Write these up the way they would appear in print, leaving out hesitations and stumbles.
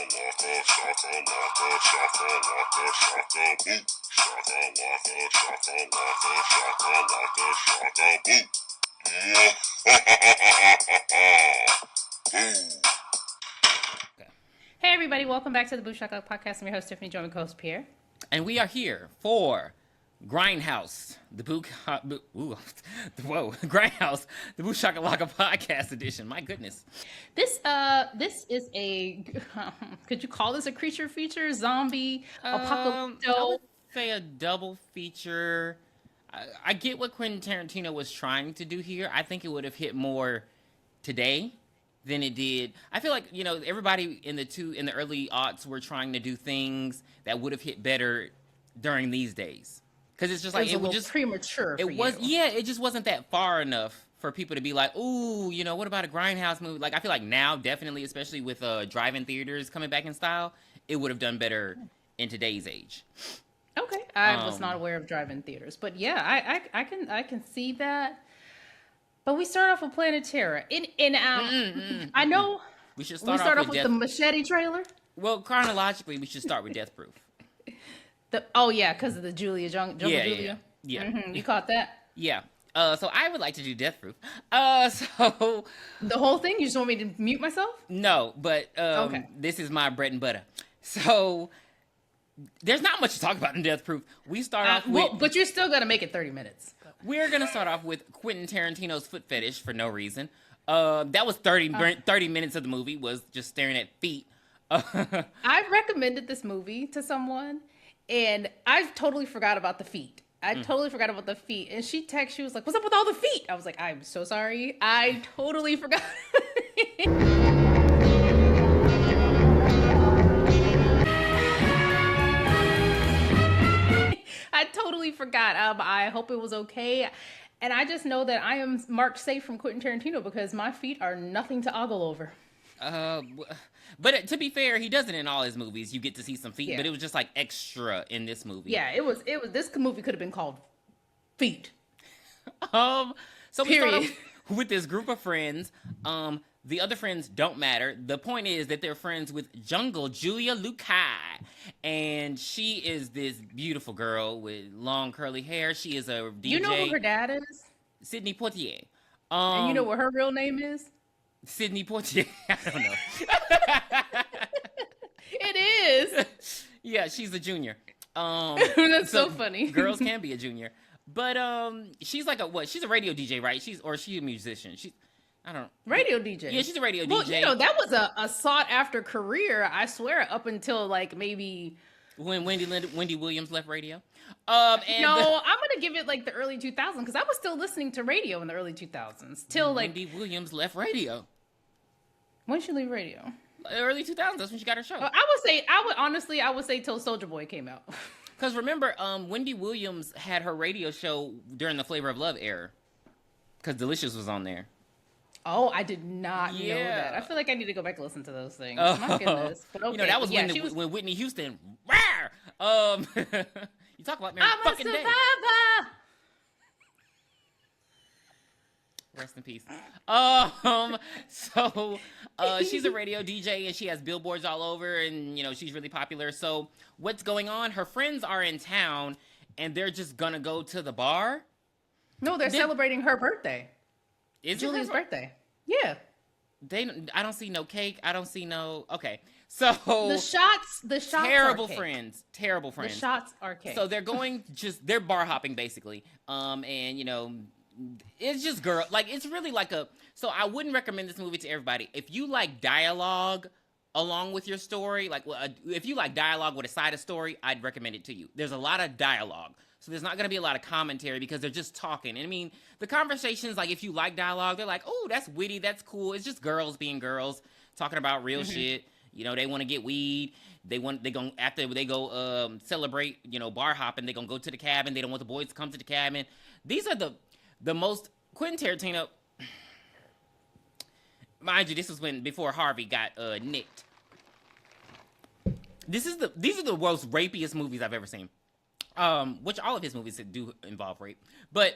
Hey everybody, welcome back to the Boo Shaka Podcast. I'm your host, Tiffany, joined with co-host Pierre. And we are here for Grindhouse, Grindhouse, the Boo Shakalaka Podcast Edition. My goodness. This is a, could you call this a creature feature? Zombie, apocalypse? I would say a double feature. I get what Quentin Tarantino was trying to do here. I think it would have hit more today than it did. I feel like, everybody in the early aughts were trying to do things that would have hit better during these days. Because it's just like it was just premature. It just wasn't that far enough for people to be like, ooh, what about a Grindhouse movie? Like, I feel like now, definitely, especially with drive-in theaters coming back in style, it would have done better in today's age. Okay, I was not aware of drive-in theaters, but yeah, I can see that. But we start off with Planet Terror. I know we should start off with the Machete trailer. Well, chronologically, we should start with Death Proof. Because of the Julia Jungle Julia. Yeah. Mm-hmm. You caught that? Yeah. So I would like to do Death Proof. So the whole thing? You just want me to mute myself? No, but okay. This is my bread and butter. So there's not much to talk about in Death Proof. We start off with... but you're still going to make it 30 minutes. We're going to start off with Quentin Tarantino's foot fetish for no reason. That was 30 minutes of the movie, was just staring at feet. I recommended this movie to someone, and I totally forgot about the feet. And she texted, she was like, what's up with all the feet? I was like, I'm so sorry. I totally forgot. I totally forgot. I hope it was okay. And I just know that I am marked safe from Quentin Tarantino because my feet are nothing to ogle over. But to be fair, he does it in all his movies. You get to see some feet, but it was just like extra in this movie. Yeah, it was. This movie could have been called Feet. So we start off with this group of friends. The other friends don't matter. The point is that they're friends with Jungle Julia Lukai. And she is this beautiful girl with long curly hair. She is a DJ. You know who her dad is? Sidney Poitier. And you know what her real name is? Sidney Poitier. I don't know. It is. Yeah, she's a junior. That's so funny. Girls can be a junior. But she's like she's a radio DJ, right? She's a musician. I don't know. Radio DJ. Yeah, she's a radio DJ. Well, that was a sought after career, I swear, up until like maybe when Wendy Williams left radio. I'm gonna give it like the early 2000s because I was still listening to radio in the early 2000s till Wendy Williams left radio. When did she leave radio? Early 2000s. That's when she got her show. I would say till Soulja Boy came out. Because remember, Wendy Williams had her radio show during the Flavor of Love era. Because Delicious was on there. Oh, I did not know that. I feel like I need to go back and listen to those things. My goodness. But okay. That was when Whitney Houston. You talk about Mary fucking Day. Rest in peace. So she's a radio DJ and she has billboards all over and she's really popular. So what's going on? Her friends are in town and they're just gonna go to the bar. No, they're celebrating her birthday. Is Julia's birthday? Yeah. I don't see no cake. I don't see no. Okay, so the shots. Terrible friends. Terrible friends. The shots are cake. So they're they're bar hopping basically. And it's just it's really like so I wouldn't recommend this movie to everybody. If you like dialogue along with your story, if you like dialogue with a side of story, I'd recommend it to you. There's a lot of dialogue. So there's not going to be a lot of commentary because they're just talking. And I mean, the conversations, like if you like dialogue, they're like, oh, that's witty, that's cool. It's just girls being girls talking about real shit. They want to get weed. After they go celebrate, bar hopping, they're going to go to the cabin. They don't want the boys to come to the cabin. These are the most Quentin Tarantino. Mind you, this was before Harvey got nicked. These are the most rapiest movies I've ever seen. Which all of his movies do involve rape, but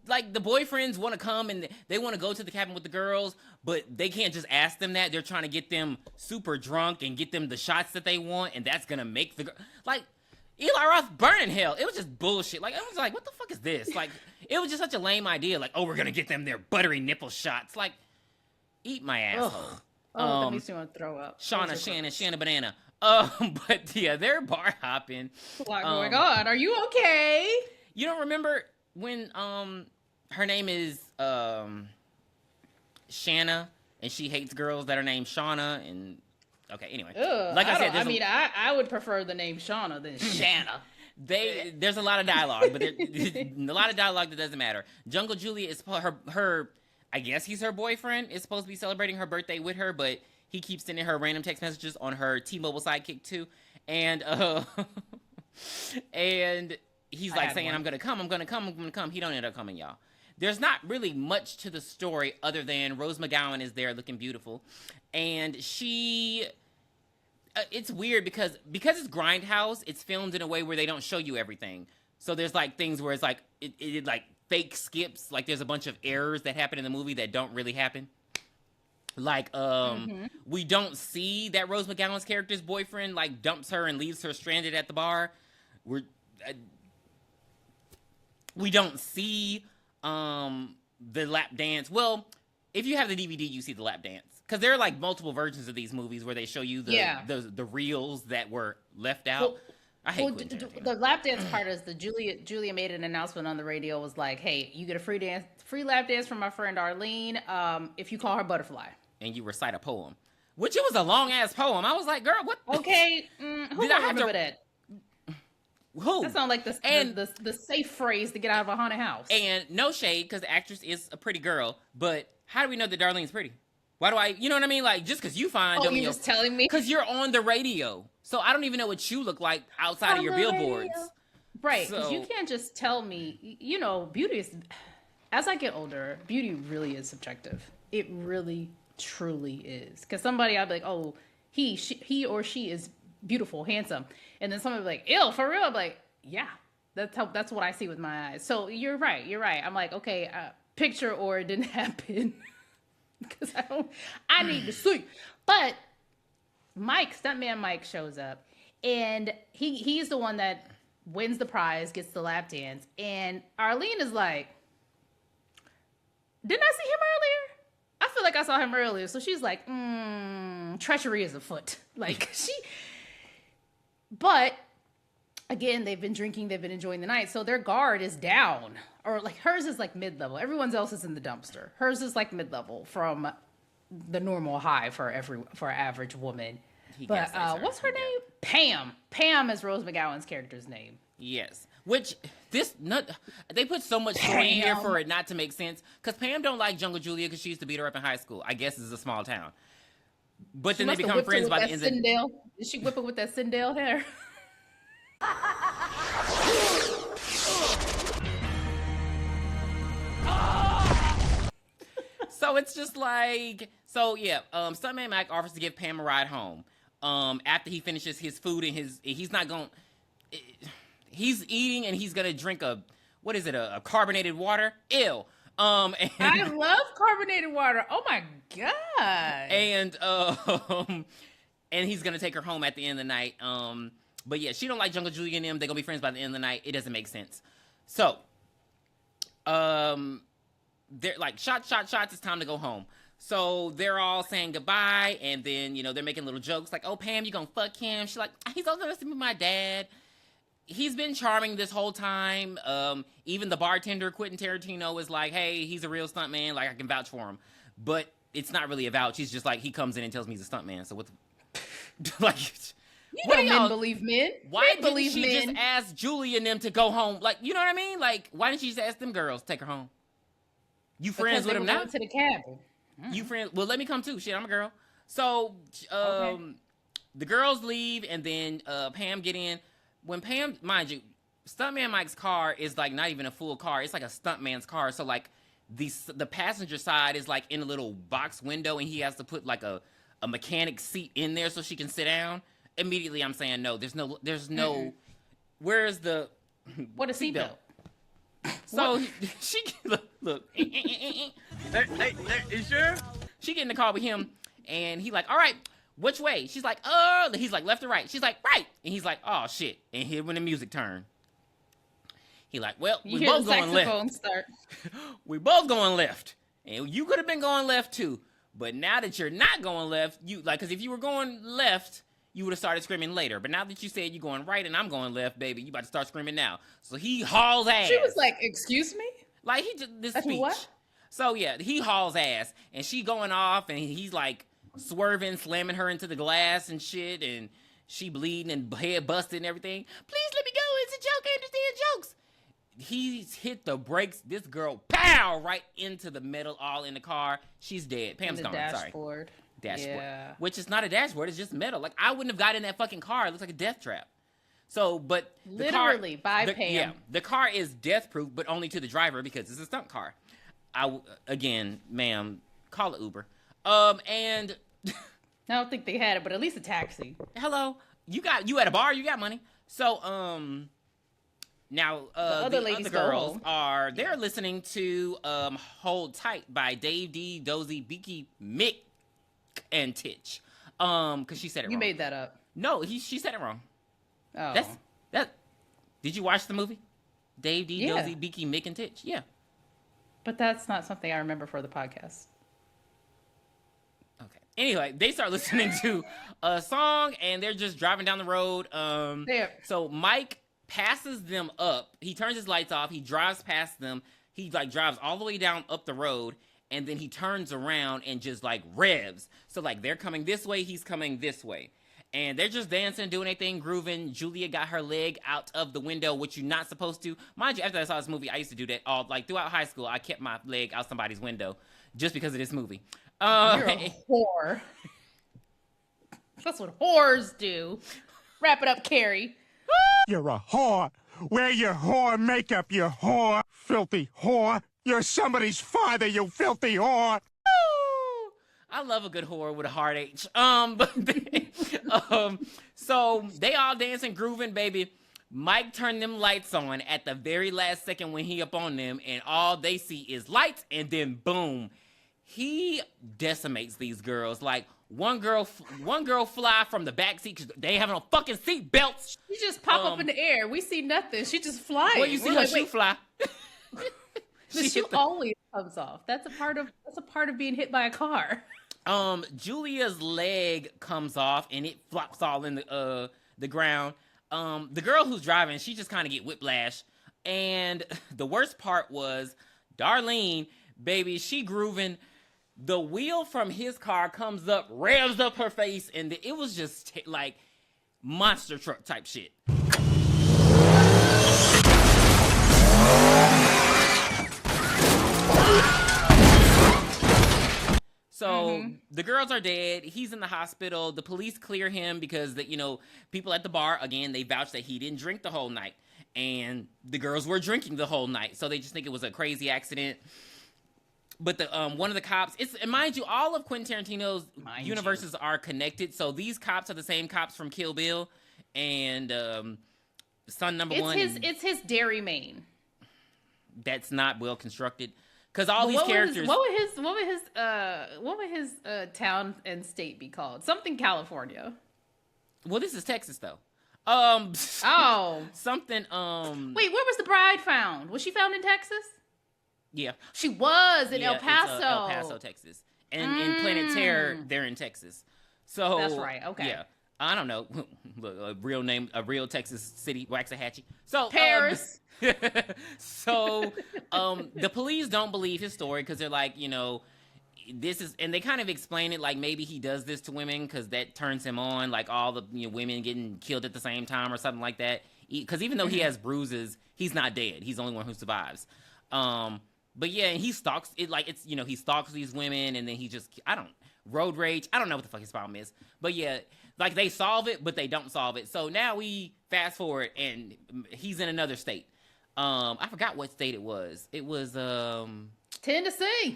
like the boyfriends want to come and they want to go to the cabin with the girls, but they can't just ask them that. They're trying to get them super drunk and get them the shots that they want, and that's gonna make the like Eli Roth burn in hell. It was just bullshit. Like I was like, what the fuck is this? Like it was just such a lame idea. Like, oh, we're gonna get them their buttery nipple shots. Like, eat my asshole. That makes me want to throw up. Shanna Banana. But yeah, they're bar hopping. What's going on? Are you okay? You don't remember when her name is Shanna and she hates girls that are named Shauna and okay, anyway. Like I said, I would prefer the name Shauna than Shanna. There's a lot of dialogue, but a lot of dialogue that doesn't matter. Jungle Julia is her I guess he's her boyfriend, is supposed to be celebrating her birthday with her, but he keeps sending her random text messages on her T-Mobile sidekick too. And and he's like saying, I'm gonna come. He don't end up coming, y'all. There's not really much to the story other than Rose McGowan is there looking beautiful. And she it's weird because it's Grindhouse, it's filmed in a way where they don't show you everything. So there's like things where it's like it like fake skips, like there's a bunch of errors that happen in the movie that don't really happen. Like, we don't see that Rose McGowan's character's boyfriend, like, dumps her and leaves her stranded at the bar. We don't see, the lap dance. Well, if you have the DVD, you see the lap dance. Because there are, like, multiple versions of these movies where they show you the reels that were left out. Well, I hate Quentin. The lap dance part is Julia made an announcement on the radio, was like, hey, you get a free lap dance from my friend Arlene, if you call her Butterfly. And you recite a poem, which it was a long ass poem. I was like, girl, what? Okay, who did I have to that? Who? That sounds like the safe phrase to get out of a haunted house. And no shade, because the actress is a pretty girl, but how do we know that Darlene's pretty? Why do I, you know what I mean? Like, just because you find you're just telling me? Because you're on the radio. So I don't even know what you look like outside of your billboards. Radio. Right, because you can't just tell me, you know, beauty is, as I get older, beauty really is subjective. It really truly is. Because somebody, I'd be like, oh, he or she is beautiful, handsome. And then somebody would be like, ew, for real? I'm like, yeah, that's what I see with my eyes. So you're right. I'm like, okay, picture or it didn't happen. Because I need to see. But stuntman Mike shows up, and he's the one that wins the prize, gets the lap dance, and Arlene is like, didn't I see him earlier? I feel like I saw him earlier. So she's like, treachery is afoot. Like but again, they've been drinking, they've been enjoying the night, so their guard is down. Or like hers is like mid-level. Everyone's else is in the dumpster. Hers is like mid-level from the normal high for an average woman. But what's her name? Pam. Pam is Rose McGowan's character's name. Yes. Which they put so much story in here for it not to make sense. Because Pam don't like Jungle Julia because she used to beat her up in high school. I guess it's a small town. But then they become friends by the end of the... Did she whip her with that Sindel hair? So it's just like, Stuntman Mike offers to give Pam a ride home. After he finishes his food and he's eating and he's gonna drink a carbonated water? Ew. I love carbonated water. Oh my god. And he's gonna take her home at the end of the night. But yeah, she don't like Jungle Julia and them. They're gonna be friends by the end of the night. It doesn't make sense. So, they're like, shots, it's time to go home. So they're all saying goodbye, and then, they're making little jokes like, oh, Pam, you gonna fuck him? She's like, he's also gonna see my dad. He's been charming this whole time. Even the bartender, Quentin Tarantino, is like, hey, he's a real stuntman, like, I can vouch for him. But it's not really a vouch. He's just like, he comes in and tells me he's a stuntman. So what the... like... You know men believe men. Why didn't she just ask Julie and them to go home? Like, you know what I mean? Like, why didn't she just ask them girls to take her home? You friends with them now? To the cabin. You friends? Well, let me come too. Shit, I'm a girl. So, the girls leave, and then Pam get in. When Pam, mind you, Stuntman Mike's car is like not even a full car. It's like a stuntman's car. So like the passenger side is like in a little box window, and he has to put like a mechanic seat in there so she can sit down. Immediately I'm saying no. There's no where's the What a seatbelt. So she look. Hey, you sure? She get in the car with him, and he like, all right, which way? She's like, he's like, left or right? She's like, right. And he's like, oh shit. And here when the music turned. He like, well, we both going left. Start. We both going left. And you could have been going left too. But now that you're not going left, you like, because if you were going left, you would have started screaming later. But now that you said you're going right and I'm going left, baby, you about to start screaming now. So he hauls ass. She was like, excuse me? Like, he just, this That's speech. what? So yeah, he hauls ass. And she going off and he's like swerving, slamming her into the glass and shit. And she bleeding and head busted and everything. Please let me go. It's a joke. I understand jokes. He's hit the brakes. This girl, pow, right into the metal, all in the car. She's dead. Pam's gone. Dashboard. Sorry. Dashboard. Yeah. Which is not a dashboard. It's just metal. Like, I wouldn't have got in that fucking car. It looks like a death trap. So, but literally, by Pam. Yeah, the car is death proof, but only to the driver because it's a stunt car. Again, ma'am, call it Uber. And I don't think they had it, but at least a taxi. Hello, you at a bar, you got money. So, now the other girls they're listening to "Hold Tight" by Dave D, Dozy, Beaky, Mick, and Titch. Because she said it wrong. You made that up. No, she said it wrong. Oh. That. Did you watch the movie? Dave D, Yeah. Dozy, Beaky, Mick, and Titch. Yeah. But that's not something I remember for the podcast. Okay. Anyway, they start listening to a song and they're just driving down the road. So Mike passes them up. He turns his lights off. He drives past them. He like drives all the way down up the road, and then he turns around and just like revs. So like they're coming this way, he's coming this way. And they're just dancing, doing their thing, grooving. Julia got her leg out of the window, which you're not supposed to. Mind you, after I saw this movie, I used to do that all like throughout high school. I kept my leg out somebody's window just because of this movie. You're a whore. That's what whores do. Wrap it up, Carrie. You're a whore. Wear your whore makeup, you whore. Filthy whore. You're somebody's father, you filthy whore. I love a good whore with a hard H. So they all dancing, grooving, baby. Mike turned them lights on at the very last second when he up on them, and all they see is lights, and then boom. He decimates these girls. Like, one girl fly from the back seat because they have no fucking seat belts. She just pop up in the air. We see nothing. She just flying. Well, you see her shoe fly. The shoe always comes off. That's a part of being hit by a car. Julia's leg comes off and it flops all in the ground. The girl who's driving, she just kind of get whiplash. And the worst part was Darlene, baby, she grooving. The wheel from his car comes up, revs up her face, and it was just like monster truck type shit. So the girls are dead. He's in the hospital. The police clear him because people at the bar, again, they vouch that he didn't drink the whole night. And the girls were drinking the whole night. So they just think it was a crazy accident. But the one of the cops, and mind you, all of Quentin Tarantino's universes are connected. So these cops are the same cops from Kill Bill and Son Number One. It's his Dairy Maine. That's not well constructed. Because all these characters. What would his town and state be called? Something California. Well, this is Texas though. Something. Wait, where was the bride found? Was she found in Texas? Yeah, she was in El Paso. It's, El Paso, Texas, and in Planet Terror, they're in Texas. So that's right. Okay. Yeah, I don't know. Look, a real Texas city, Waxahachie. So Paris. So the police don't believe his story because they're like, this is, and they kind of explain it like maybe he does this to women because that turns him on, like all the women getting killed at the same time or something like that. Because even though he has bruises, he's not dead. He's the only one who survives. But yeah, and he stalks it like it's he stalks these women and then he just road rage. I don't know what the fuck his problem is. But yeah, like they solve it, but they don't solve it. So now we fast forward and he's in another state. I forgot what state it was. It was Tennessee.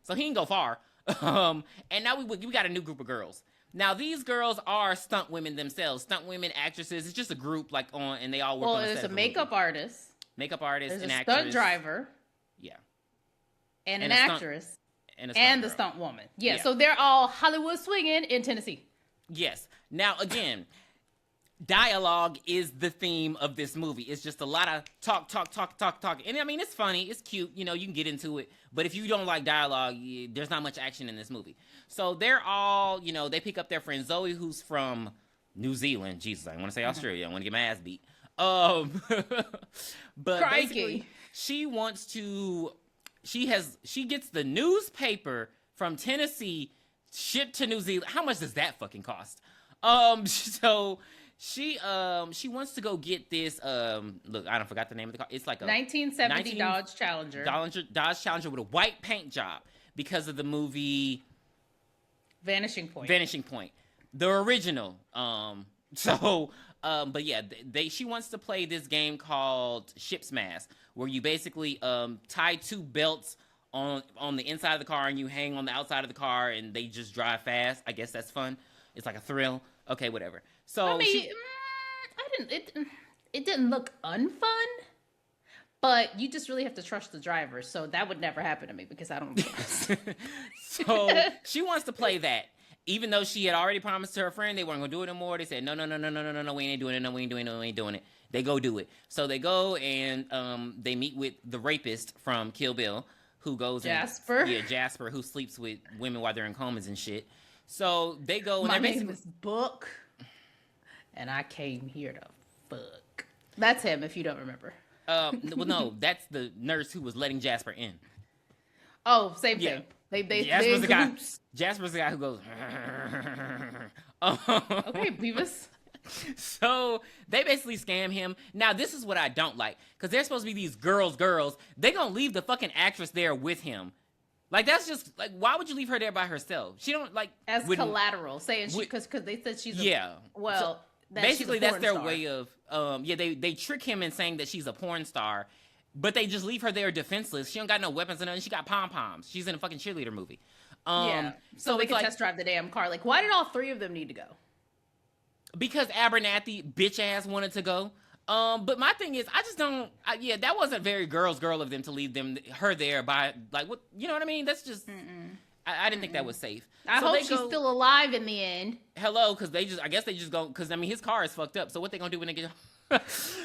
So he didn't go far. And now we got a new group of girls. Now these girls are stunt women themselves, stunt women, actresses. It's just a group and they all work on the set. Well, there's a makeup artist. Makeup artist, there's an a actress. stunt driver. Yeah. And an actress. And the girl. stunt woman. Yeah, so they're all Hollywood swinging in Tennessee. Yes. Now, again, dialogue is the theme of this movie. It's just a lot of talk. And I mean, it's funny. It's cute. You can get into it. But if you don't like dialogue, there's not much action in this movie. So they're all, they pick up their friend Zoe, who's from New Zealand. Jesus, I want to say Australia. I want to get my ass beat. But Crikey. basically, she gets the newspaper from Tennessee shipped to New Zealand. How much does that fucking cost? So she wants to go get this. Look, I don't forgot the name of the car. It's like a 1970 Dodge Challenger. Dodge Challenger with a white paint job because of the movie Vanishing Point. The original. But yeah, she wants to play this game called Ship's Mass, where you basically tie two belts on the inside of the car and you hang on the outside of the car and they just drive fast. I guess that's fun. It's like a thrill. Okay, whatever. So I mean, it didn't look unfun, but you just really have to trust the driver. So that would never happen to me because I don't trust. So she wants to play that. Even though she had already promised to her friend they weren't going to do it anymore, they said, no, we ain't doing it, we ain't doing it. They go do it. So they go and they meet with the rapist from Kill Bill, who goes Jasper. Jasper, who sleeps with women while they're in comas and shit. So they go and My they're basically... name is Book, and I came here to fuck. That's him, if you don't remember. Well, no, that's the nurse who was letting Jasper in. Oh, same thing. Jasper's the guy. Jasper's the guy who goes. Okay, Beavis. So they basically scam him. Now this is what I don't like, because they're supposed to be these girls. They gonna leave the fucking actress there with him. Like, that's just like, why would you leave her there by herself? She don't like as collateral, saying because they said she's so basically that's their way of they trick him in saying that she's a porn star. But they just leave her there defenseless. She don't got no weapons or nothing. She got pom-poms. She's in a fucking cheerleader movie. So they can test drive the damn car. Like, why did all three of them need to go? Because Abernathy, bitch ass, wanted to go. But my thing is, I just don't... that wasn't very girl of them to leave her there by... Like, what? You know what I mean? That's just... I didn't think that was safe. I hope she's still alive in the end. Hello, because I guess they just go... Because, I mean, his car is fucked up. So what they gonna do when they get...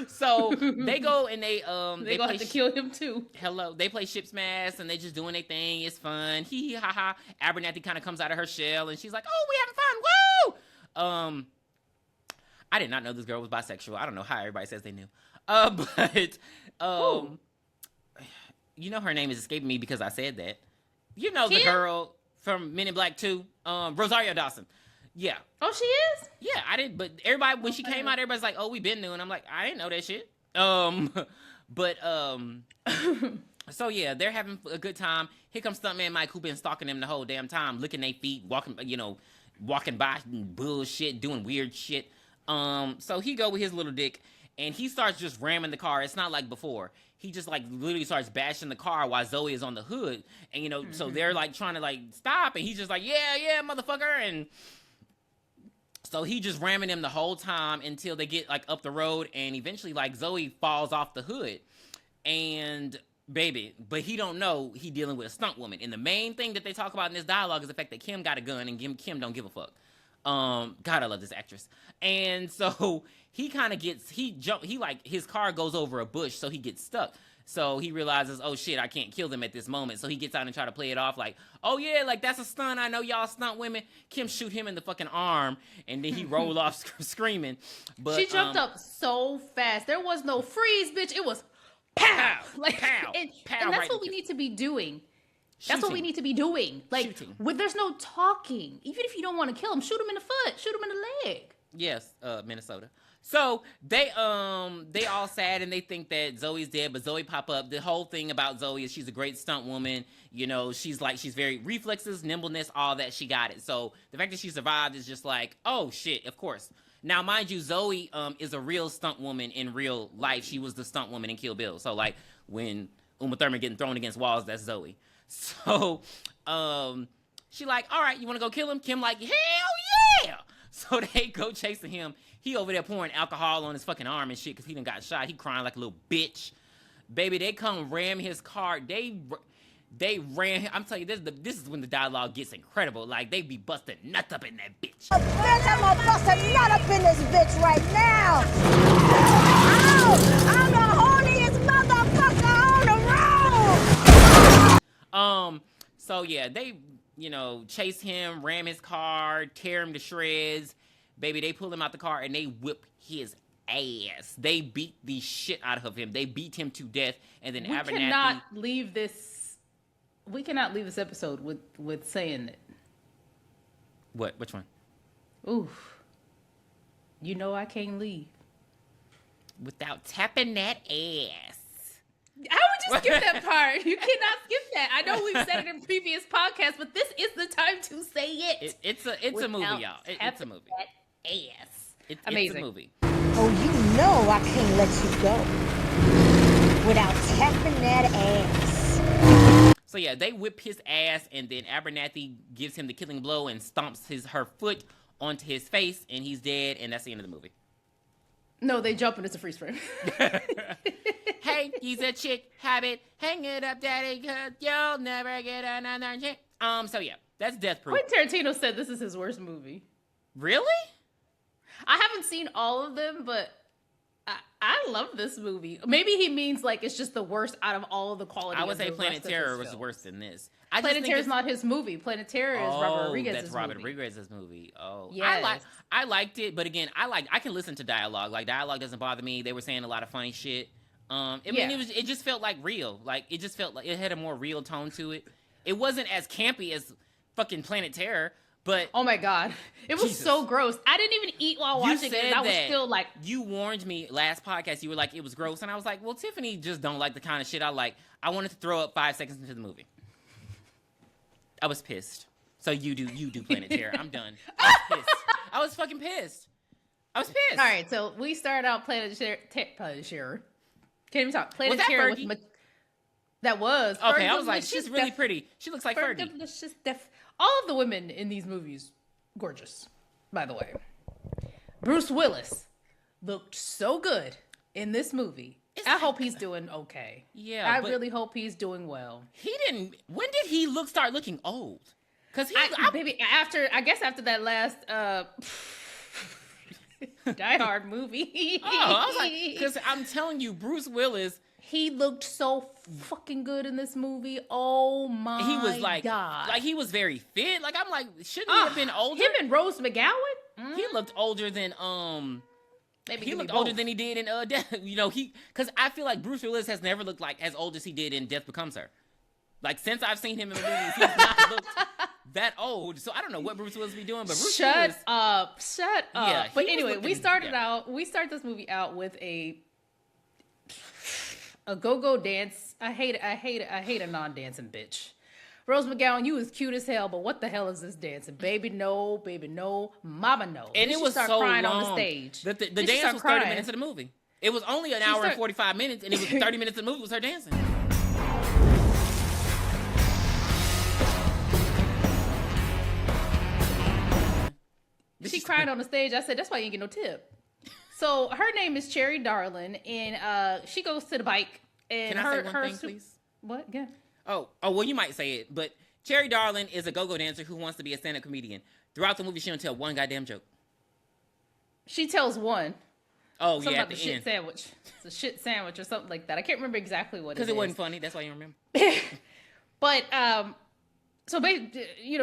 So they go and they gonna have to kill him too. Hello, they play Ship's Mass and they just doing their thing. It's fun. Hee hee ha ha. Abernathy kind of comes out of her shell and she's like, "Oh, we having fun, woo!" I did not know this girl was bisexual. I don't know how everybody says they knew. But her name is escaping me because I said that. The girl from Men in Black 2, Rosario Dawson. Yeah. Oh, she is? Yeah, I didn't. But everybody, when she came out, everybody's like, "Oh, we been new," and I'm like, I didn't know that shit. So yeah, they're having a good time. Here comes Stuntman Mike, who been stalking them the whole damn time, licking their feet, walking by and bullshit, doing weird shit. So he go with his little dick, and he starts just ramming the car. It's not like before. He just like literally starts bashing the car while Zoe is on the hood, and so they're like trying to like stop, and he's just like, yeah, motherfucker, and. So he just ramming them the whole time until they get like up the road, and eventually like Zoe falls off the hood, and but he don't know he dealing with a stunt woman. And the main thing that they talk about in this dialogue is the fact that Kim got a gun and Kim don't give a fuck. God, I love this actress. And so he kind of gets his car goes over a bush, so he gets stuck. So he realizes, oh shit, I can't kill them at this moment. So he gets out and try to play it off like, oh yeah, like that's a stunt. I know y'all stunt women. Kim shoot him in the fucking arm, and then he rolled off screaming. But she jumped up so fast. There was no freeze, bitch. It was pow, like pow, and pow. That's what we need to be doing. That's what we need to be doing. Like, there's no talking. Even if you don't want to kill him, shoot him in the foot, shoot him in the leg. Yes, Minnesota. So they all sad and they think that Zoe's dead, but Zoe pop up. The whole thing about Zoe is she's a great stunt woman. She's very reflexes, nimbleness, all that. She got it. So the fact that she survived is just like, oh shit, of course. Now, mind you, Zoe is a real stunt woman in real life. She was the stunt woman in Kill Bill. So like when Uma Thurman getting thrown against walls, that's Zoe. So She like, all right, you want to go kill him? Kim like, hell yeah. So they go chasing him. He over there pouring alcohol on his fucking arm and shit because he done got shot. He crying like a little bitch. Baby, they come ram his car. They ran him. I'm telling you, this is when the dialogue gets incredible. Like, they be busting nuts up in that bitch. Oh, bitch, I'm gonna bust a nut up in this bitch right now. Oh, I'm the holiest motherfucker on the road. So yeah, they, chase him, ram his car, tear him to shreds. Baby, they pull him out the car and they whip his ass. They beat the shit out of him. They beat him to death. And then Abernathy... We cannot leave this episode with saying it. What? Which one? Oof. I can't leave. Without tapping that ass. How would you skip that part? You cannot skip that. I know we've said it in previous podcasts, but this is the time to say it. It's a movie, y'all. It's a movie. That ass. It's Amazing. a movie. Oh, you know I can't let you go without tapping that ass. So yeah, they whip his ass, and then Abernathy gives him the killing blow and stomps her foot onto his face, and he's dead, and that's the end of the movie. No, they jump and it's a freeze frame. Hey, he's a chick, habit, hang it up, daddy, cause you'll never get another chick. So yeah, that's Death Proof. Quentin Tarantino said this is his worst movie. Really? I haven't seen all of them, but I love this movie. Maybe he means like it's just the worst out of all of the quality. I would say the Planet rest of Terror his was films. worse than this. Planet Terror is not his movie. Planet Terror is Robert Rodriguez's that's Robert movie. Rodriguez's movie. Oh, yes. I liked it, but again, I can listen to dialogue. Like, dialogue doesn't bother me. They were saying a lot of funny shit. It just felt like real. Like, it just felt like it had a more real tone to it. It wasn't as campy as fucking Planet Terror, but oh my god, it was Jesus. so gross. I didn't even eat while watching it. And I was still like, you warned me last podcast. You were like, it was gross, and I was like, well, Tiffany just don't like the kind of shit I like. I wanted to throw up 5 seconds into the movie. I was pissed. So you do Planet Terror. I'm done. I was pissed. I was fucking pissed. I was pissed. all right. So we started out Planet Terror. Can't even talk. Planet Was that Terror Fergie? with that was Okay, Fergie I was like, Delicious she's really Def- pretty. She looks like Fergie. Delicious Def- All of the women in these movies, gorgeous. By the way, Bruce Willis looked so good in this movie. I hope he's doing okay. Yeah, I really hope he's doing well. He didn't. When did he start looking old? Because Baby, after that last Die Hard movie. I was like, because I'm telling you, Bruce Willis. He looked so fucking good in this movie. Oh my god. He was like he was very fit. Like, I'm like, shouldn't he have been older? Him and Rose McGowan? He looked older than Maybe he looked older than he did in Death. Because I feel like Bruce Willis has never looked like as old as he did in Death Becomes Her. Like, since I've seen him in the movies, he's not looked that old. So I don't know what Bruce Willis be doing, but Bruce Willis. Shut up. Yeah, but anyway, we start this movie out with a go-go dance. I hate a non-dancing bitch. Rose McGowan, you was cute as hell, but what the hell is this dancing? Baby, no, mama, no. And it was start so crying long. on the stage. The dance was 30 minutes of the movie. It was only an hour and 45 minutes, and it was 30 minutes of the movie was her dancing. She cried on the stage. I said, that's why you ain't get no tip. So her name is Cherry Darling, and she goes to the bike. And Can I say one thing, please? What? Yeah. Oh, well, you might say it, but Cherry Darling is a go-go dancer who wants to be a stand-up comedian. Throughout the movie, she don't tell one goddamn joke. She tells one. Oh, something yeah, about the shit sandwich. It's a shit sandwich or something like that. I can't remember exactly what it is. Because it wasn't funny. That's why you remember. But, so,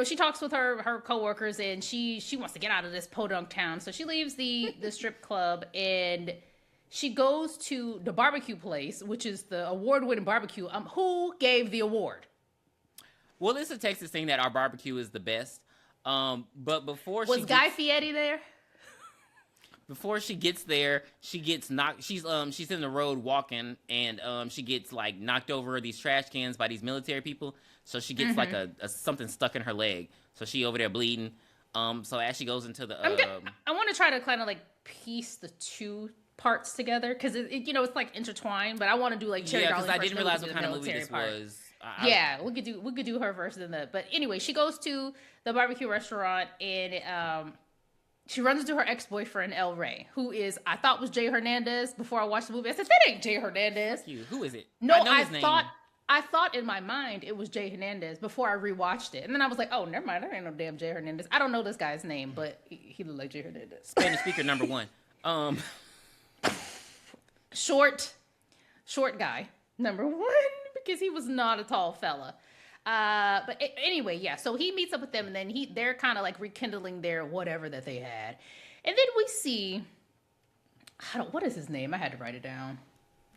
she talks with her coworkers, and she wants to get out of this podunk town. So she leaves the strip club, and she goes to the barbecue place, which is the award-winning barbecue. Who gave the award? Well, it's a Texas thing that our barbecue is the best. But before was Guy Fieri there? Before she gets there, she gets knocked. She's in the road walking, and she gets like knocked over these trash cans by these military people. So she gets like a something stuck in her leg. So she over there bleeding. So as she goes into the, I want to try to kind of like piece the two parts together because it's like intertwined. But I want to do like Cherry Darling because I didn't realize what kind of movie this was. Yeah, we could do her versus that. But anyway, she goes to the barbecue restaurant and she runs into her ex-boyfriend El Rey, who is I thought was Jay Hernandez before I watched the movie. I said that ain't Jay Hernandez. Who is it? No, I know his name. I thought in my mind it was Jay Hernandez before I rewatched it, and then I was like, oh, never mind, that ain't no damn Jay Hernandez. I don't know this guy's name, but he looked like Jay Hernandez. Spanish speaker number 1. Short guy number 1 because he was not a tall fella. But anyway, yeah. So he meets up with them, and then they're kind of like rekindling their whatever that they had, and then we see, what is his name? I had to write it down.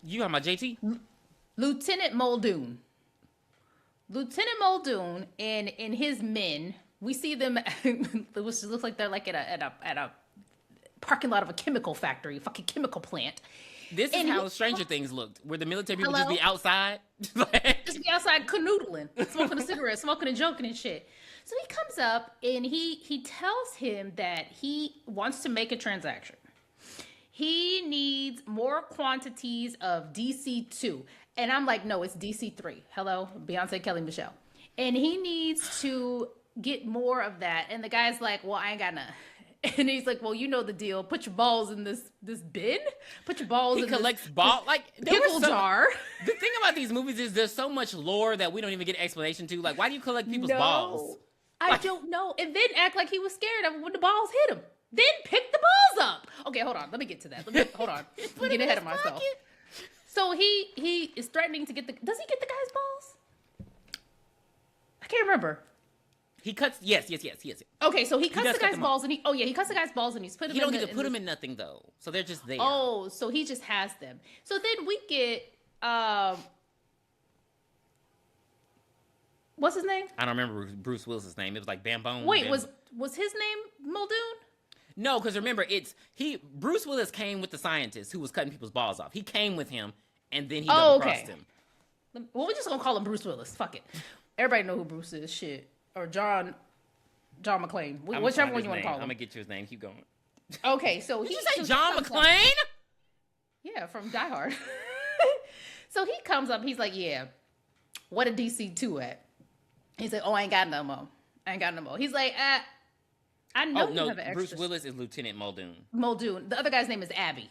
You talking about JT? Lieutenant Muldoon. Lieutenant Muldoon and his men. We see them, which looks like they're like at a parking lot of a chemical factory, fucking chemical plant. This is how Stranger Things looked, where the military people just be outside. Just be outside canoodling, smoking a cigarette, smoking and joking and shit. So he comes up and he tells him that he wants to make a transaction. He needs more quantities of DC2. And I'm like, no, it's DC3. Hello, Beyonce, Kelly, Michelle. And he needs to get more of that. And the guy's like, well, I ain't got none. And he's like, well, you know the deal. Put your balls in this bin. Put your balls in collects balls. Like, pickle jar. The thing about these movies is there's so much lore that we don't even get explanation to. Like, why do you collect people's balls? I don't know. And then act like he was scared of it when the balls hit him. Then pick the balls up. Okay, hold on. Let me get to that. Hold on. I'm getting ahead of myself. So he is threatening to get does he get the guy's balls? I can't remember. He cuts. Yes. Okay, so he cuts the guy's balls, and he cuts the guy's balls, and he's put them. He don't get to put them in nothing though, so they're just there. Oh, so he just has them. So then we get what's his name? I don't remember Bruce Willis's name. It was like Bambone. Wait, was his name Muldoon? No, because remember, Bruce Willis came with the scientist who was cutting people's balls off. He came with him, and then he double-crossed him. Well, we're just gonna call him Bruce Willis. Fuck it. Everybody know who Bruce is. Shit. Or John McClane. Whichever one you want to call him. I'm gonna get you his name. Keep going. Okay, so Did you say John McClane? Yeah, from Die Hard. So he comes up. He's like, yeah, what a DC2 at? He's like, oh, I ain't got no more. He's like, I know you have an extra. Bruce Willis is Lieutenant Muldoon. Muldoon. The other guy's name is Abby.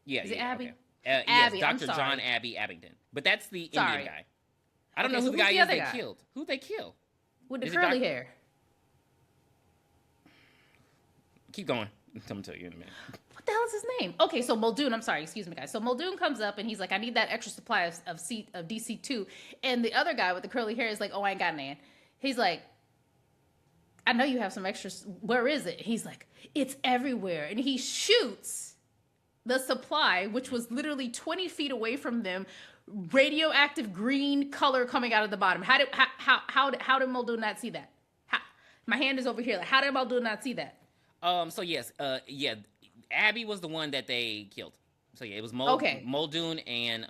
Yeah, is it Abby? Okay. Abby, yes, Dr. John Abby Abington. But that's the Indian guy. I don't know who so the guy is they killed. Who'd they kill? With the curly hair. Keep going. I'm going to tell you in a minute. What the hell is his name? Okay, so Muldoon, I'm sorry, excuse me, guys. So Muldoon comes up and he's like, I need that extra supply of DC2. And the other guy with the curly hair is like, oh, I ain't got none. He's like, I know you have some extras. Where is it? He's like, it's everywhere. And he shoots the supply, which was literally 20 feet away from them, radioactive green color coming out of the bottom. How did Muldoon not see that? My hand is over here. Like, how did Muldoon not see that? So yes, Abby was the one that they killed. So yeah, it was Muldoon and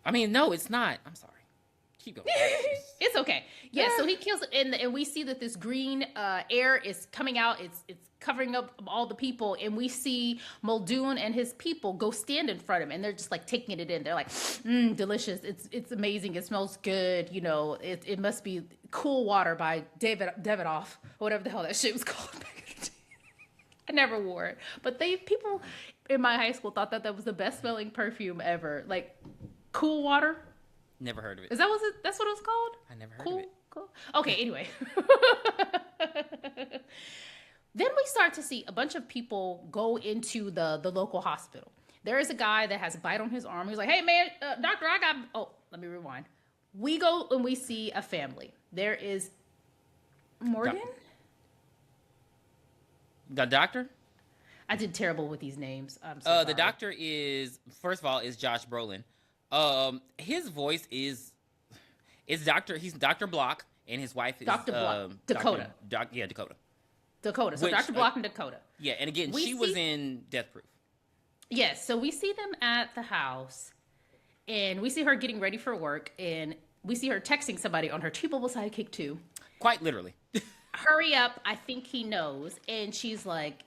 I mean, no, it's not. I'm sorry. Keep going. It's okay. Yeah, so he kills it, and we see that this green air is coming out. It's covering up all the people, and we see Muldoon and his people go stand in front of him, and they're just like taking it in. They're like, delicious. It's amazing. It smells good. You know, it must be Cool Water by Davidoff, or whatever the hell that shit was called back in the day. I never wore it, but people in my high school thought that was the best smelling perfume ever. Like Cool Water. Never heard of it. Is that that's what it was called? I never heard of it. Cool. Okay, anyway. Then we start to see a bunch of people go into the local hospital. There is a guy that has a bite on his arm. He's like, hey, man, doctor, let me rewind. We go and we see a family. There is Morgan? The doctor? I did terrible with these names. I'm so sorry. The doctor is, first of all, is Josh Brolin. His voice is Dr. He's Dr. Block, and his wife is Dr. Block. Dakota. Dakota. Dakota. So Dr. Block and Dakota. Yeah, and again, she was in Death Proof. Yes, so we see them at the house, and we see her getting ready for work, and we see her texting somebody on her T-Mobile Sidekick 2. Quite literally. hurry up, I think he knows. And she's like,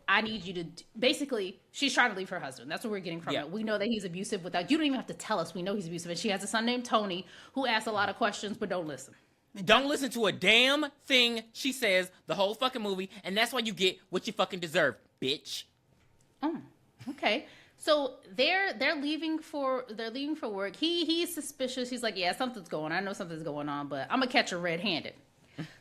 I need you to basically, she's trying to leave her husband. That's what we're getting from it. We know that he's abusive without, you don't even have to tell us. We know he's abusive. And she has a son named Tony who asks a lot of questions, but don't listen. Don't listen to a damn thing she says the whole fucking movie. And that's why you get what you fucking deserve, bitch. Oh, okay. So they're leaving for work. He's suspicious. He's like, yeah, something's going on. I know something's going on, but I'm gonna catch her red-handed.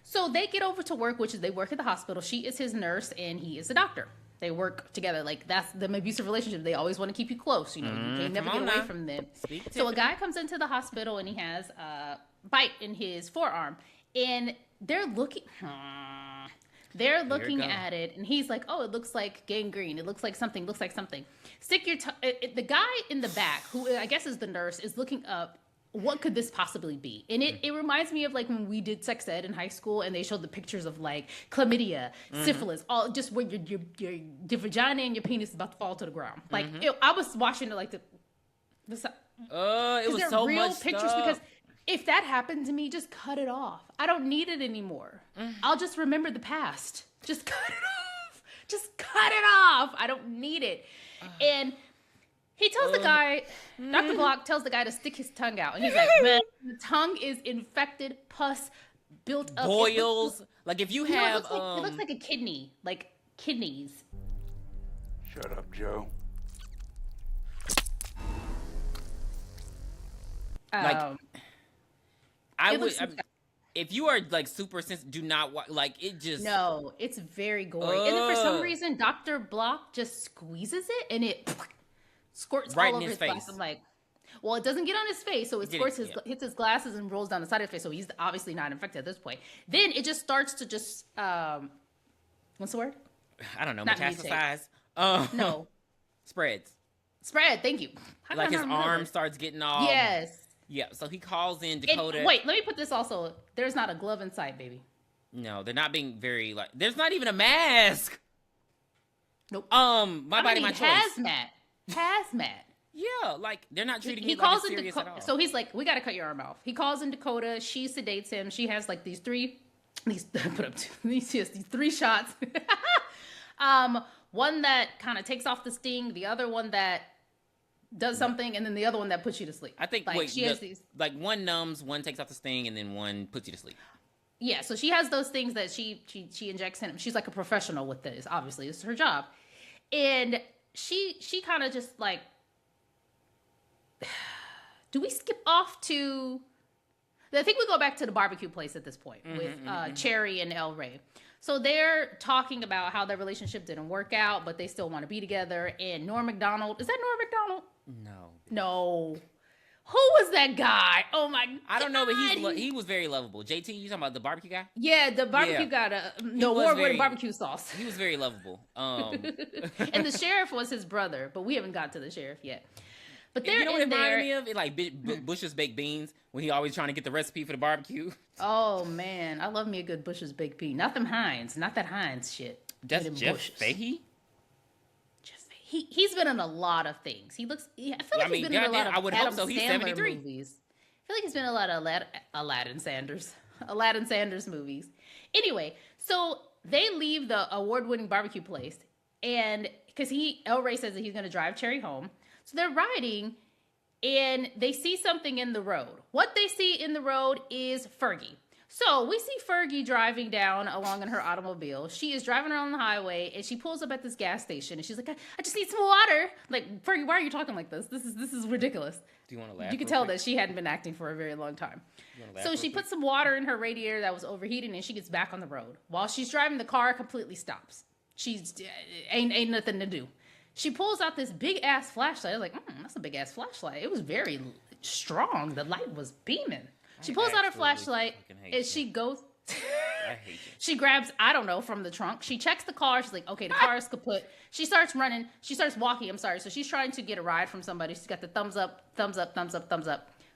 So they get over to work, which is they work at the hospital. She is his nurse and he is the doctor. They work together. Like, that's the abusive relationship. They always want to keep you close. You can never get away from them. So a guy comes into the hospital and he has a bite in his forearm, and they're looking at it, and he's like, oh, it looks like gangrene. It looks like something. Stick your the guy in the back, who I guess is the nurse, is looking up, what could this possibly be? And it reminds me of like when we did sex ed in high school and they showed the pictures of like chlamydia, syphilis, all just where your vagina and your penis is about to fall to the ground. Like I was watching it like it was so real much pictures stuff. because if that happened to me, just cut it off. I don't need it anymore. I'll just remember the past. Just cut it off. Just cut it off. I don't need it. And he tells the guy, Dr. Block tells the guy to stick his tongue out. And he's like, man, the tongue is infected, pus built up. Boils. Like if you have... it looks like a kidney. Like kidneys. Shut up, Joe. If you are like super sensitive, do not watch. Like it just... No, it's very gory. And then for some reason, Dr. Block just squeezes it and it... squirts right all over in his face. face. I'm like, well, it doesn't get on his face, so it hits his glasses and rolls down the side of his face. So he's obviously not infected at this point. Then it just starts to just what's the word? I don't know. Not Metastasize. No. Spreads. Spread. Thank you. Like his arm starts getting all... Yes. Yeah. So he calls in Dakota. Wait, let me put this also. There's not a glove in sight, baby. No, they're not being very like. There's not even a mask. Nope. My body, my choice. Hazmat. Yeah, like they're not treating he him calls like in serious at all. So he's like, we got to cut your arm off. He calls in Dakota. She sedates him. She has like these three shots. One that kind of takes off the sting, the other one that does something, and then the other one that puts you to sleep. I think like she has these. Like one numbs, one takes off the sting, and then one puts you to sleep. Yeah, so she has those things that she injects in him. She's like a professional with this. Obviously, it's her job, and she kind of just like. Do we skip off to? I think we go back to the barbecue place at this point with Cherry and El Rey. So they're talking about how their relationship didn't work out, but they still want to be together. And Norm Macdonald, is that Norm Macdonald? No. Who was that guy? Oh my God. I don't know, but he was very lovable. JT, you talking about the barbecue guy? Yeah, the barbecue guy. The award-winning barbecue sauce. He was very lovable. And the sheriff was his brother, but we haven't got to the sheriff yet. But they're you know what in it there. reminded me of? Like Bush's baked beans when he always trying to get the recipe for the barbecue. Oh man, I love me a good Bush's baked bean. Not them Heinz, not that Heinz shit. That's Jeff Fahey? He's been in a lot of things. I feel like he's been in a lot of I would Adam hope so. He's Sandler 73. movies. I feel like he's been in a lot of Aladdin Sanders movies. Anyway, so they leave the award-winning barbecue place, and because El Rey says that he's going to drive Cherry home. So they're riding, and they see something in the road. What they see in the road is Fergie. So we see Fergie driving down along in her automobile. She is driving around the highway, and she pulls up at this gas station, and she's like, I just need some water. Like, Fergie, why are you talking like this? This is ridiculous. Do you want to laugh? You can tell that she hadn't been acting for a very long time. So she puts some water in her radiator that was overheating, and she gets back on the road. While she's driving, the car completely stops. She's ain't nothing to do. She pulls out this big ass flashlight. I was like, that's a big ass flashlight. It was very strong. The light was beaming. She pulls out her flashlight and she goes. I hate you. She grabs, I don't know, from the trunk. She checks the car. She's like, okay, the car is kaput. She starts running. She starts walking. I'm sorry. So she's trying to get a ride from somebody. She's got the thumbs up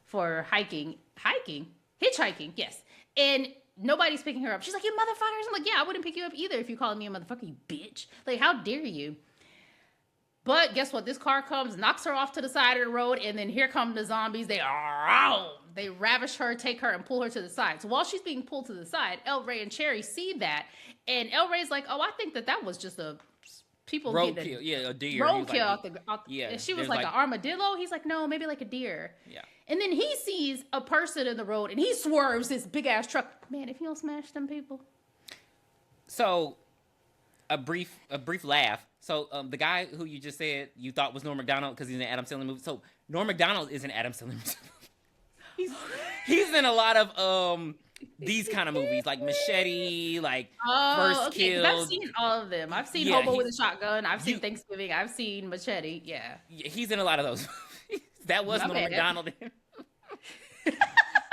for hitchhiking. Yes. And nobody's picking her up. She's like, you motherfuckers. I'm like, yeah, I wouldn't pick you up either if you called me a motherfucker, you bitch. Like, how dare you? But guess what? This car comes, knocks her off to the side of the road, and then here come the zombies. They ravish her, take her, and pull her to the side. So while she's being pulled to the side, El Rey and Cherry see that, and El Rey's like, "Oh, I think that was just a people roadkill, a deer. Roadkill. Yeah, and she was like an armadillo. He's like, no, maybe like a deer. Yeah. And then he sees a person in the road, and he swerves this big ass truck. Man, if you don't smash them people. So, a brief laugh. So, the guy who you just said you thought was Norm Macdonald because he's in an Adam Sandler movie. So, Norm Macdonald is an Adam Sandler movie. he's in a lot of these kind of movies, like Machete, like First Kill. I've seen all of them. I've seen Hobo with a Shotgun. I've seen Thanksgiving. I've seen Machete. Yeah. He's in a lot of those. That was Norm Macdonald.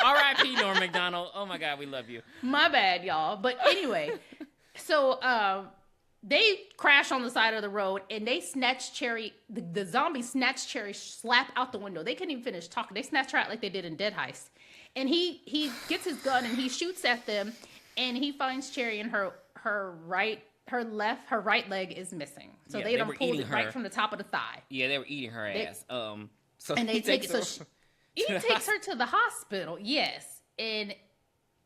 R.I.P. Norm Macdonald. Oh my God, we love you. My bad, y'all. But anyway, so they crash on the side of the road and they snatch Cherry. The zombies snatch Cherry, slap out the window. They couldn't even finish talking. They snatch her out like they did in Dead Heist. And he gets his gun and he shoots at them, and he finds Cherry, and her right leg is missing. So they don't pull it right from the top of the thigh. Yeah, they were eating her ass. So and they take he takes her to the hospital. Yes, and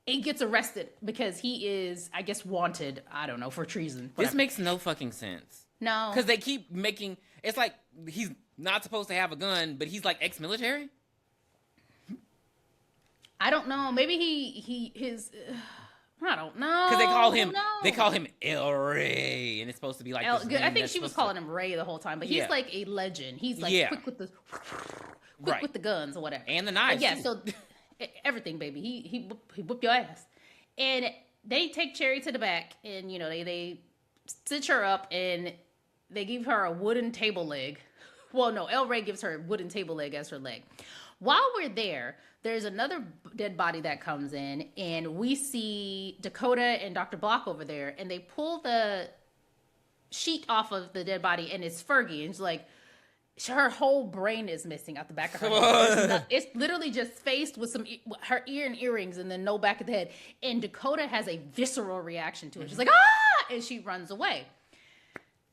he gets arrested because he is, I guess, wanted. I don't know, for treason. Whatever. This makes no fucking sense. No, because they keep making it's like he's not supposed to have a gun, but he's like ex-military. I don't know. Maybe his. I don't know. Because they call him El Rey, and it's supposed to be like. I think she was calling him Ray the whole time, but he's like a legend. He's like quick with the guns or whatever, and the knives. Yeah, so everything, baby. He whoop your ass, and they take Cherry to the back, and they stitch her up, and they give her a wooden table leg. Well, no, El Rey gives her a wooden table leg as her leg. While we're there, there's another dead body that comes in, and we see Dakota and Dr. Block over there, and they pull the sheet off of the dead body, and it's Fergie, and it's like, her whole brain is missing out the back of her head. It's literally just faced with her ear and earrings, and then no back of the head. And Dakota has a visceral reaction to it. She's like, ah! And she runs away.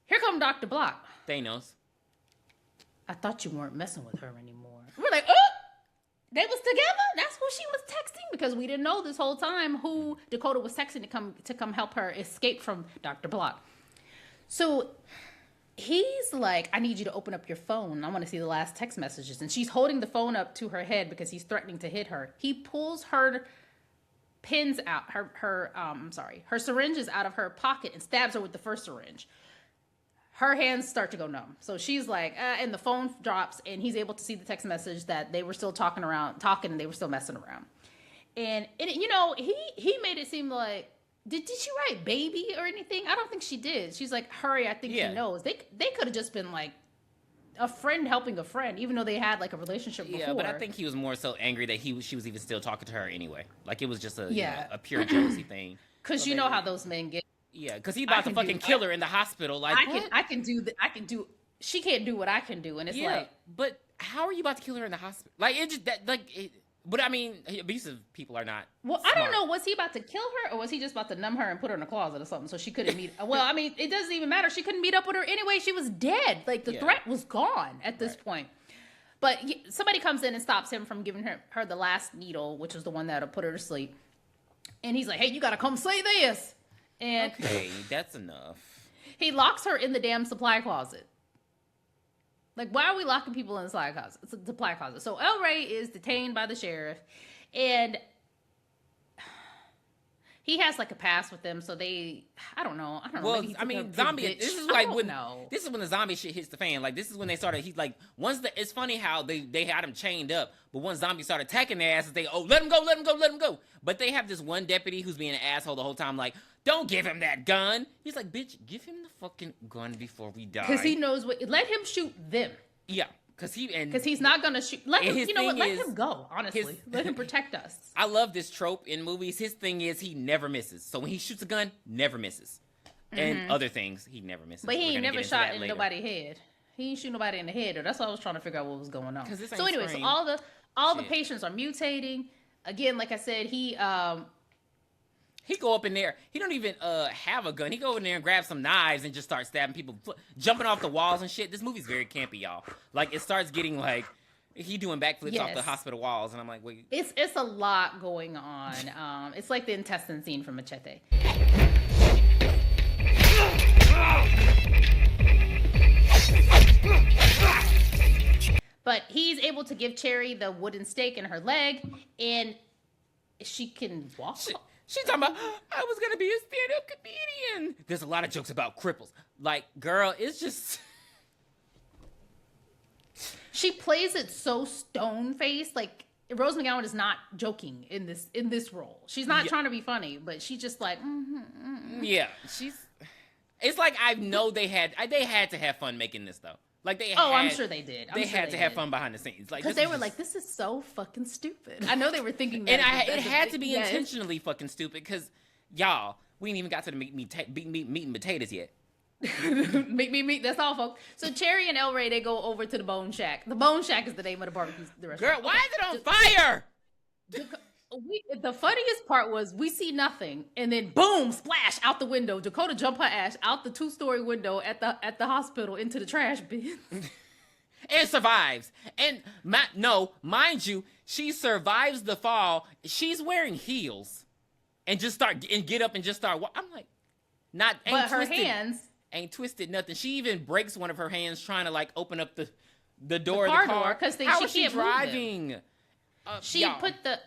Here come Dr. Block. Thanos. I thought you weren't messing with her anymore. We're like, oh! They was together? That's who she was texting? Because we didn't know this whole time who Dakota was texting to come help her escape from Dr. Block. So he's like, I need you to open up your phone. I want to see the last text messages. And she's holding the phone up to her head because he's threatening to hit her. He pulls her pins out, her syringes out of her pocket and stabs her with the first syringe. Her hands start to go numb. So she's like, and the phone drops, and he's able to see the text message that they were still talking, and they were still messing around. And he made it seem like, did she write baby or anything? I don't think she did. She's like, hurry, I think he knows. They could have just been like a friend helping a friend, even though they had like a relationship before. Yeah, but I think he was more so angry that she was even still talking to her anyway. Like it was just a pure jealousy thing. Because so how those men get. Yeah, because he's about to fucking kill her in the hospital. Like I can do. She can't do what I can do, and it's like. But how are you about to kill her in the hospital? Like it just But I mean, abusive people are not. Well, smart. I don't know. Was he about to kill her, or was he just about to numb her and put her in a closet or something so she couldn't meet? Well, I mean, it doesn't even matter. She couldn't meet up with her anyway. She was dead. Like the threat was gone at this point. But somebody comes in and stops him from giving her the last needle, which was the one that'll put her to sleep. And he's like, "Hey, you gotta come say this." And okay, that's enough. He locks her in the damn supply closet. Like, why are we locking people in the supply closet? It's a supply closet. So El Rey is detained by the sheriff, and he has like a pass with them. So I don't know. Well, I mean, zombie. This is like this is when the zombie shit hits the fan. Like this is when they started. He's like, it's funny how they had him chained up, but once zombies started attacking their asses, let him go. But they have this one deputy who's being an asshole the whole time. Like, don't give him that gun. He's like, bitch, give him the fucking gun before we die. Because he knows let him shoot them. Yeah. Because he's not gonna shoot. Let him go. Honestly, let him protect us. I love this trope in movies. His thing is he never misses. So when he shoots a gun, never misses. And other things, he never misses. But he ain't never shot in nobody's head. He ain't shoot nobody in the head. Or that's why I was trying to figure out what was going on. So anyway, so all the patients are mutating. Again, like I said, he go up in there. He don't even have a gun. He go in there and grab some knives and just start stabbing people, jumping off the walls and shit. This movie's very campy, y'all. Like, it starts getting, like, He doing backflips off the Yes. hospital walls, and I'm like, wait. It's a lot going on. It's like the intestine scene from Machete. But he's able to give Cherry the wooden stake in her leg, and she can walk. She's talking about, I was going to be a stand-up comedian. There's a lot of jokes about cripples. Like, girl, it's just... She plays it so stone-faced. Like, Rose McGowan is not joking in this role. She's not trying to be funny, but she's just like, Yeah, she's... It's like I know they had to have fun making this, though. Like they had, I'm sure they did. They had to have fun behind the scenes, like because they were like, "This is so fucking stupid." I know they were thinking that, and it had to be intentionally fucking stupid because y'all, we ain't even got to the meat and potatoes yet. meat. That's all, folks. So Cherry and El Rey, they go over to the Bone Shack. The Bone Shack is the name of the barbecue restaurant. Girl, why is it on fire? The funniest part was we see nothing, and then boom, splash out the window. Dakota jump her ass out the 2-story window at the hospital into the trash bin, and survives. And mind you, she survives the fall. She's wearing heels, and get up and just start. I'm like, but her hands ain't twisted nothing. She even breaks one of her hands trying to like open up the door of car the car because how she is she can't driving? She put the.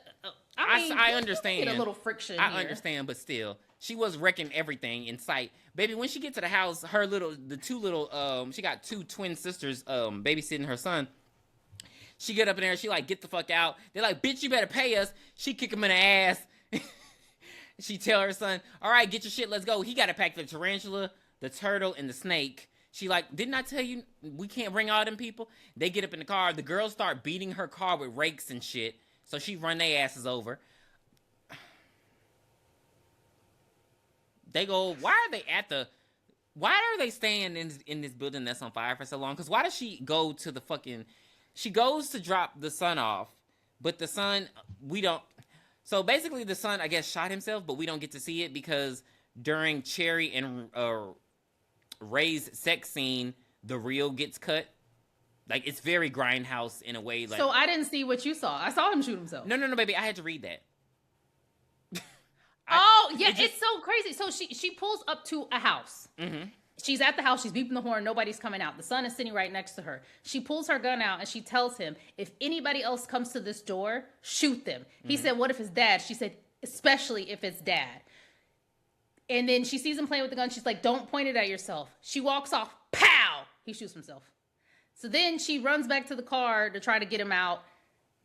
I understand. A little friction. I understand, but still, she was wrecking everything in sight. Baby, when she get to the house, she got 2 twin sisters babysitting her son. She get up in there, she like, get the fuck out. They're like, bitch, you better pay us. She kick him in the ass. She tell her son, all right, get your shit, let's go. He got to pack the tarantula, the turtle, and the snake. She like, didn't I tell you we can't bring all them people? They get up in the car. The girls start beating her car with rakes and shit. So she run their asses over. They go, why are they staying in this building that's on fire for so long? Because why does she go to she goes to drop the son off, but the son, so basically the son, I guess, shot himself, but we don't get to see it because during Cherry and Ray's sex scene, the reel gets cut. Like, it's very Grindhouse in a way. Like, so I didn't see what you saw. I saw him shoot himself. No, baby. I had to read that. It's so crazy. So she pulls up to a house. Mm-hmm. She's at the house. She's beeping the horn. Nobody's coming out. The son is sitting right next to her. She pulls her gun out and she tells him, if anybody else comes to this door, shoot them. He said, what if it's dad? She said, especially if it's dad. And then she sees him playing with the gun. She's like, don't point it at yourself. She walks off. Pow! He shoots himself. So then she runs back to the car to try to get him out.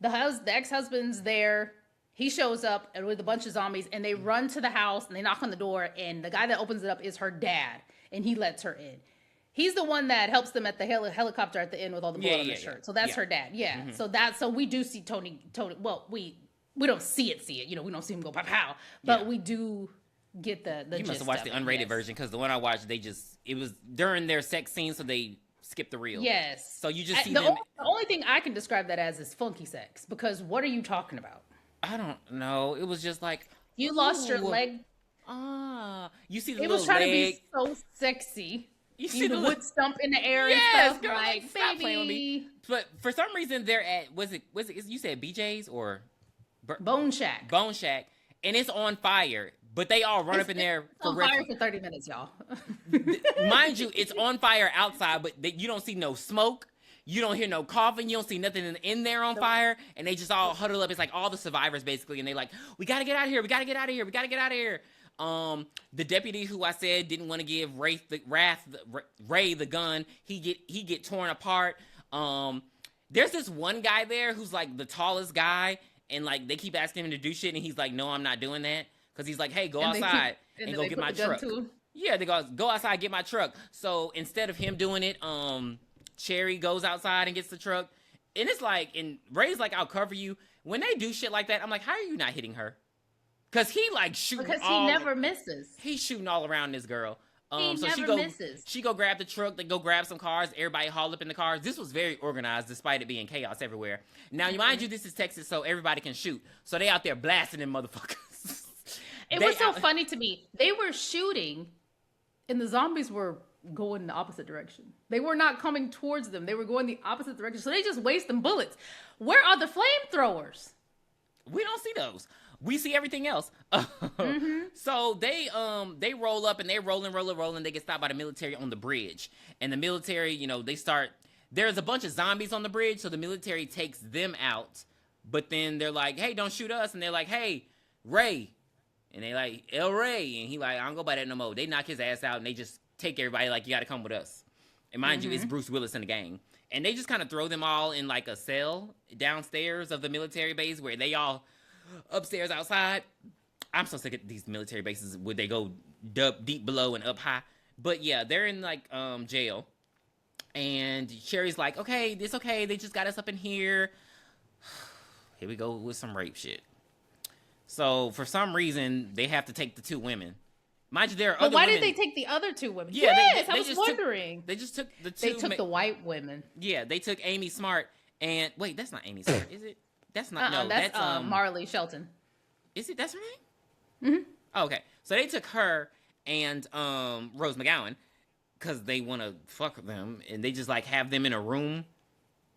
The ex-husband's there. He shows up with a bunch of zombies, and they run to the house, and they knock on the door, and the guy that opens it up is her dad, and he lets her in. He's the one that helps them at the helicopter at the end with all the blood on his shirt. So that's her dad. Yeah. Mm-hmm. So we do see Tony. Well, we don't see it. You know, we don't see him go pow pow, but we do get the. You must have watched the unrated version because the one I watched, it was during their sex scene, so they skip the reel. Yes. So you just see them. The only thing I can describe that as is funky sex, because what are you talking about? I don't know. It was just like, you lost your leg. You see the it little was trying leg. to be so sexy. You see the wood stump in the air and stuff. Girl, like, stop baby. playing with me. But for some reason, they're at was it you said BJ's or Bone Shack? Bone Shack, and it's on fire. But they all run up in there for fire for 30 minutes, y'all. Mind you, it's on fire outside, but you don't see no smoke. You don't hear no coughing. You don't see nothing in there on fire. And they just all huddle up. It's like all the survivors, basically. And they like, we got to get out of here. We got to get out of here. We got to get out of here. The deputy who I said didn't want to give Ray the gun. He get torn apart. There's this one guy there who's like the tallest guy. And like they keep asking him to do shit. And he's like, no, I'm not doing that. Because he's like, hey, go outside and go get my truck. Yeah, they go outside, get my truck. So instead of him doing it, Cherry goes outside and gets the truck. And it's like, and Ray's like, I'll cover you. When they do shit like that, I'm like, how are you not hitting her? Because he like shooting because he never misses. He's shooting all around this girl. He never misses. She go grab the truck. They go grab some cars. Everybody haul up in the cars. This was very organized despite it being chaos everywhere. Now, mind you, this is Texas, so everybody can shoot. So they out there blasting them motherfuckers. It was so funny to me. They were shooting, and the zombies were going the opposite direction. They were not coming towards them. They were going the opposite direction. So they just wasting bullets. Where are the flamethrowers? We don't see those. We see everything else. So they roll up and they're rolling. They get stopped by the military on the bridge. And the military, you know, there's a bunch of zombies on the bridge, so the military takes them out. But then they're like, hey, don't shoot us. And they're like, hey, Ray. And they like, El Ray. And he like, I don't go by that no more. They knock his ass out and they just take everybody like, you got to come with us. And mind you, it's Bruce Willis and the gang. And they just kind of throw them all in like a cell downstairs of the military base where they all upstairs outside. I'm so sick of these military bases where they go deep below and up high. But yeah, they're in like jail. And Sherry's like, okay, it's okay. They just got us up in here. Here we go with some rape shit. So for some reason, they have to take the two women. Mind you, there are other women. Why did they take the other two women? Yeah, yes, they I was wondering. They just took the two. They took the white women. Yeah, they took Amy Smart and wait, that's not Amy Smart, is it? That's not. No, that's Marley Shelton. Is it? That's her name? Mm-hmm. Oh, okay, so they took her and Rose McGowan because they want to fuck them, and they just like have them in a room.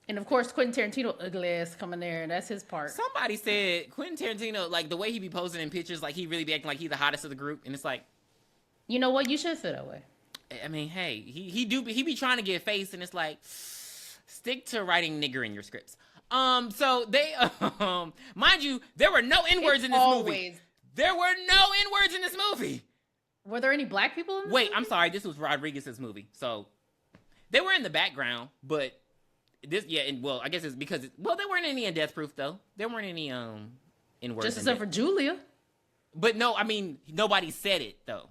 And of course, Quentin Tarantino ugly ass coming there, and that's his part. Somebody said Quentin Tarantino, like the way he be posing in pictures, like he really be acting like he's the hottest of the group, and it's like, you know what? You should feel that way. I mean, hey, he be trying to get face, and it's like, stick to writing nigger in your scripts. So they, mind you, there were no N-words in this movie. There were no N-words in this movie. Were there any black people in this Wait, movie? I'm sorry. This was Rodriguez's movie. So they were in the background, but this, yeah, and well, I guess it's because, there weren't any in Death Proof, though. There weren't any, N-words. Just except for Julia. But no, I mean, nobody said it, though.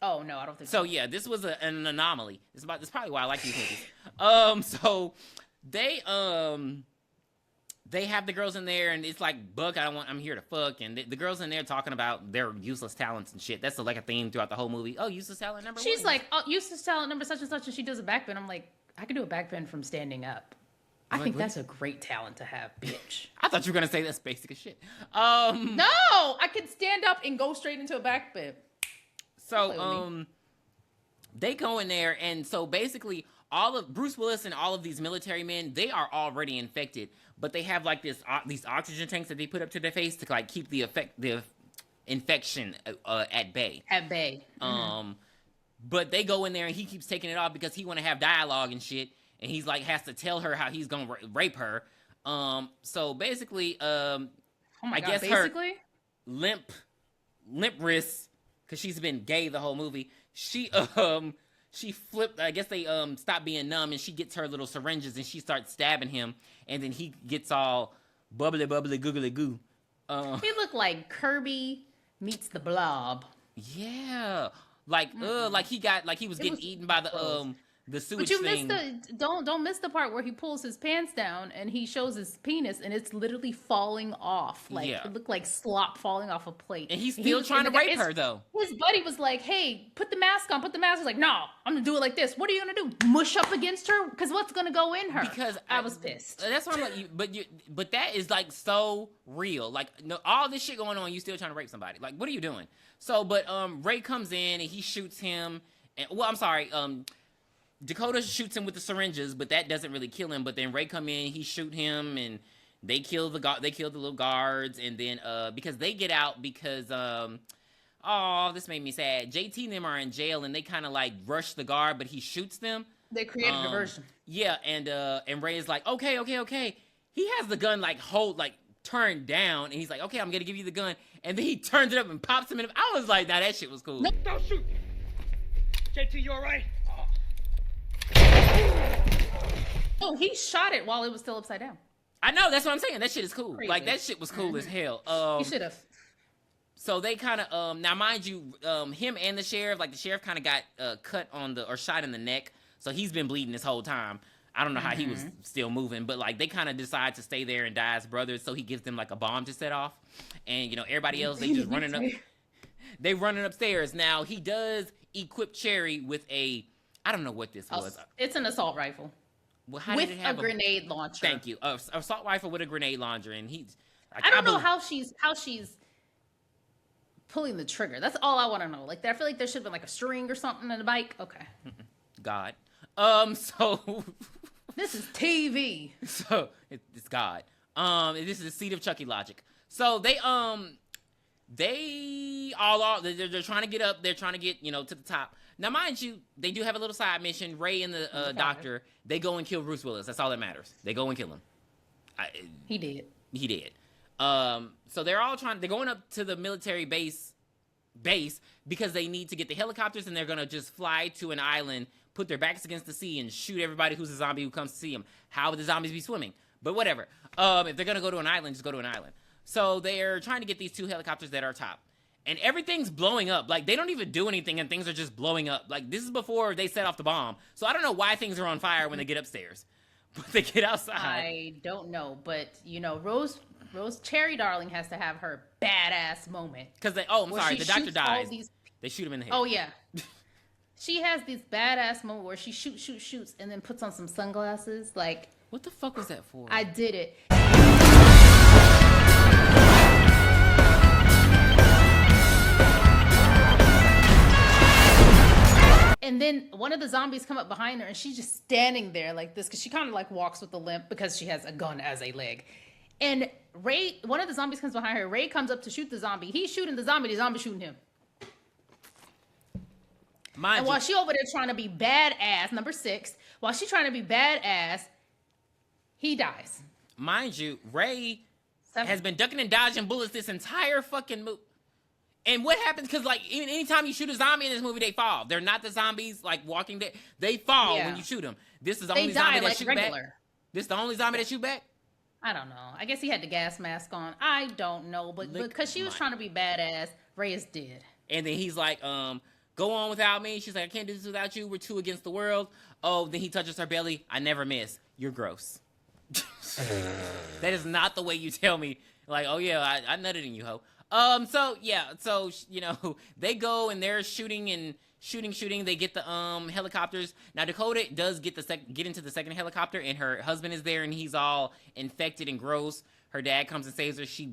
Oh, no, I don't think so. So, yeah, this was an anomaly. It's probably why I like these movies. So they have the girls in there, and it's like, Buck, I'm here to fuck. And the girls in there talking about their useless talents and shit. That's like a theme throughout the whole movie. Oh, useless talent number She's one. like, oh, useless talent number such and such, and she does a backbend. I'm like, I can do a backbend from standing up. I think that's a great talent to have, bitch. I thought you were going to say that's basic as shit. No, I can stand up and go straight into a backbend. So, they go in there, and so basically, all of Bruce Willis and all of these military men, they are already infected, but they have like these oxygen tanks that they put up to their face to like keep the infection at bay. At bay. But they go in there, and he keeps taking it off because he want to have dialogue and shit, and he's like has to tell her how he's gonna rape her. So basically, I guess basically? Her limp wrists. Because she's been gay the whole movie. She flipped. I guess they stopped being numb, and she gets her little syringes, and she starts stabbing him, and then he gets all bubbly googly goo. He looked like Kirby meets the Blob. Yeah, like he was getting eaten by the sewage thing. But you missed don't miss the part where he pulls his pants down and he shows his penis and it's literally falling off. Like it looked like slop falling off a plate. And he's still trying to rape her though. His buddy was like, "Hey, put the mask on. Put the mask." He's like, "No, I'm gonna do it like this." What are you gonna do? Mush up against her? Because what's gonna go in her? Because I was pissed. That's why I'm like, but that is like so real. Like all this shit going on, you still trying to rape somebody. Like, what are you doing? So, but Ray comes in and he shoots him. And I'm sorry. Dakota shoots him with the syringes, but that doesn't really kill him. But then Ray come in, he shoot him, and they kill the little guards. And then because they get out because this made me sad. JT and them are in jail, and they kind of like rush the guard, but he shoots them. They create a diversion. Yeah, and Ray is like, okay. He has the gun turned down, and he's like, okay, I'm gonna give you the gun, and then he turns it up and pops him in. I was like, nah, that shit was cool. No, don't shoot. JT, you all right? Oh, he shot it while it was still upside down. I know, that's what I'm saying. That shit is cool. Crazy. Like, that shit was cool as hell. He should have. So they kind of, now mind you, him and the sheriff kind of got cut or shot in the neck. So he's been bleeding this whole time. I don't know how he was still moving, but like they kind of decide to stay there and die as brothers. So he gives them like a bomb to set off. And, everybody else, they just running up. They running upstairs. Now, he does equip Cherry with I don't know what this was. It's an assault rifle. Well, how with did it have a grenade launcher. Thank you. Assault rifle with a grenade launcher, and he's. Like, I don't know how she's pulling the trigger. That's all I want to know. Like, I feel like there should have been like a string or something in the bike. Okay. God. So This is TV. so it's God. This is the seat of Chucky logic. So they're trying to get up. They're trying to get to the top. Now, mind you, they do have a little side mission. Ray and the doctor, they go and kill Bruce Willis. That's all that matters. They go and kill him. He did. He did. So they're going up to the military base because they need to get the helicopters, and they're gonna just fly to an island, put their backs against the sea, and shoot everybody who's a zombie who comes to see them. How would the zombies be swimming? But whatever. If they're gonna go to an island, just go to an island. So they're trying to get these 2 helicopters that are top. And everything's blowing up. Like, they don't even do anything, and things are just blowing up. Like, this is before they set off the bomb. So I don't know why things are on fire when they get upstairs. But they get outside. I don't know. But, Rose Cherry Darling has to have her badass moment. Because I'm sorry, the doctor dies. They shoot him in the head. Oh, yeah. She has this badass moment where she shoots, and then puts on some sunglasses. Like, what the fuck was that for? I did it. And then one of the zombies come up behind her, and she's just standing there like this, because she kind of like walks with a limp because she has a gun as a leg. And Ray, one of the zombies comes behind her. Ray comes up to shoot the zombie. He's shooting the zombie shooting him. And while she over there trying to be badass, number 6, while she's trying to be badass, he dies. Mind you, Ray has been ducking and dodging bullets this entire fucking movie. And what happens, because, like, anytime you shoot a zombie in this movie, they fall. They're not the zombies, like, Walking Dead. They fall when you shoot them. This is the only zombie that shoot back. This the only zombie that shoot back? I don't know. I guess he had the gas mask on. I don't know. But because she was trying to be badass, Ray is dead. And then he's like, go on without me. She's like, I can't do this without you. We're 2 against the world. Oh, then he touches her belly. I never miss. You're gross. That is not the way you tell me. Like, oh, yeah, I nutted in you, ho. So they go and they're shooting. They get the helicopters. Now Dakota does get into the second helicopter, and her husband is there, and he's all infected and gross. Her dad comes and saves her. He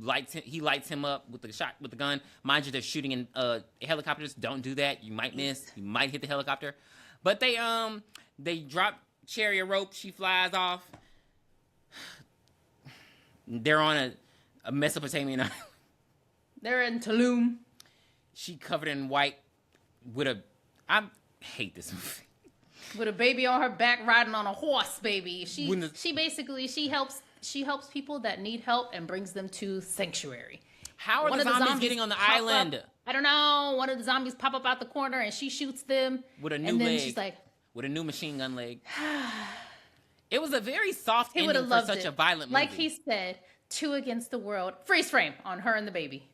lights him up with the gun. Mind you, they're shooting in helicopters. Don't do that. You might miss. You might hit the helicopter. But they drop Cherry a rope. She flies off. They're on a Mesopotamian island. They're in Tulum. She covered in white with I hate this movie. With a baby on her back riding on a horse, baby. She helps people that need help and brings them to sanctuary. How are the zombies getting on the island? I don't know. One of the zombies pop up out the corner and she shoots them. With a new leg. She's like, with a new machine gun leg. It was a very soft ending for such a violent movie. Like he said, 2 against the world. Freeze frame on her and the baby.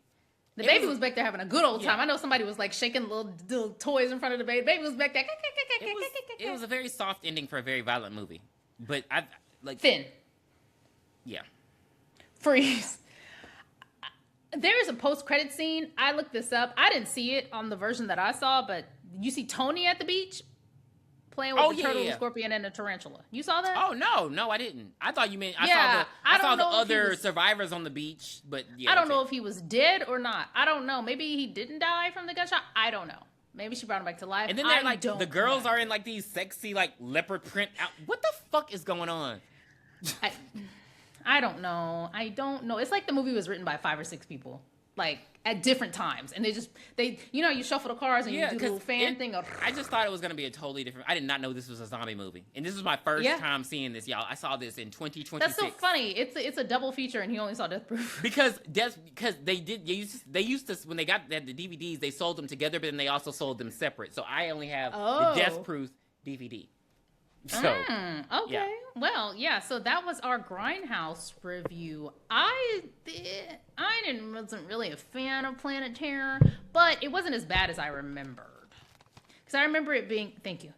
The baby was back there having a good old time. I know somebody was like shaking little toys in front of the baby. Baby was back there. It was a very soft ending for a very violent movie. But I like Finn. Yeah. Freeze. There is a post-credit scene. I looked this up. I didn't see it on the version that I saw, but you see Tony at the beach playing with the turtle, the scorpion, and the tarantula. You saw that? Oh, no, I didn't. I thought you meant I saw the other survivors on the beach, but I don't know if he was dead or not. I don't know. Maybe he didn't die from the gunshot. I don't know. Maybe she brought him back to life. And then they're like, the girls are in like these sexy like leopard print out. What the fuck is going on? I don't know. It's like the movie was written by 5 or 6 people, like at different times, and they you shuffle the cars and you do the little fan thing. I just thought it was gonna be a totally different. I did not know this was a zombie movie, and this was my first time seeing this, y'all. I saw this in 2026. That's so funny. It's a double feature, and he only saw Death Proof because they used to when they had the DVDs, they sold them together, but then they also sold them separate. So I only have the Death Proof DVD. So, okay. Yeah. Well, yeah, so that was our Grindhouse review. I wasn't really a fan of Planet Terror, but it wasn't as bad as I remembered. Because I remember it being, thank you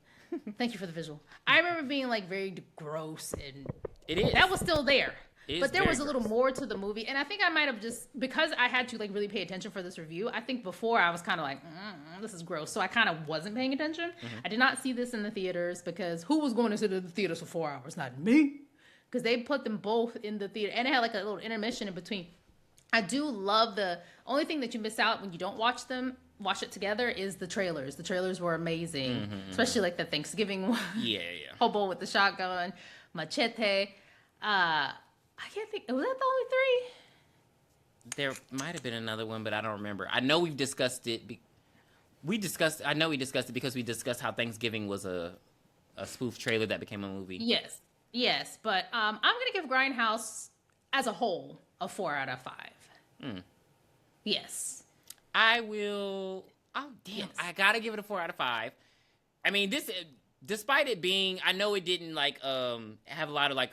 for the visual. I remember it being like very gross, and it is. That was still there. But there was a little more to the movie, and I think I might have just, because I had to like really pay attention for this review, I think before I was kind of like, this is gross, so I kind of wasn't paying attention. I did not see this in the theaters, because who was going to sit in the theaters for 4 hours? Not me. Because they put them both in the theater, and it had like a little intermission in between. I do love the only thing that you miss out when you don't watch them watch it together is the trailers. The trailers were amazing, especially like the Thanksgiving one. Yeah. Hobo with the shotgun, Machete. I can't think. Was that the only three? There might have been another one, but I don't remember. I know we've discussed it. I know we discussed it because we discussed how Thanksgiving was a spoof trailer that became a movie. Yes. But I'm gonna give Grindhouse as a whole a 4 out of 5. Yes. I will. Oh damn! Yes. I gotta give it a 4 out of 5. I mean, this, despite it being, I know it didn't like have a lot of like.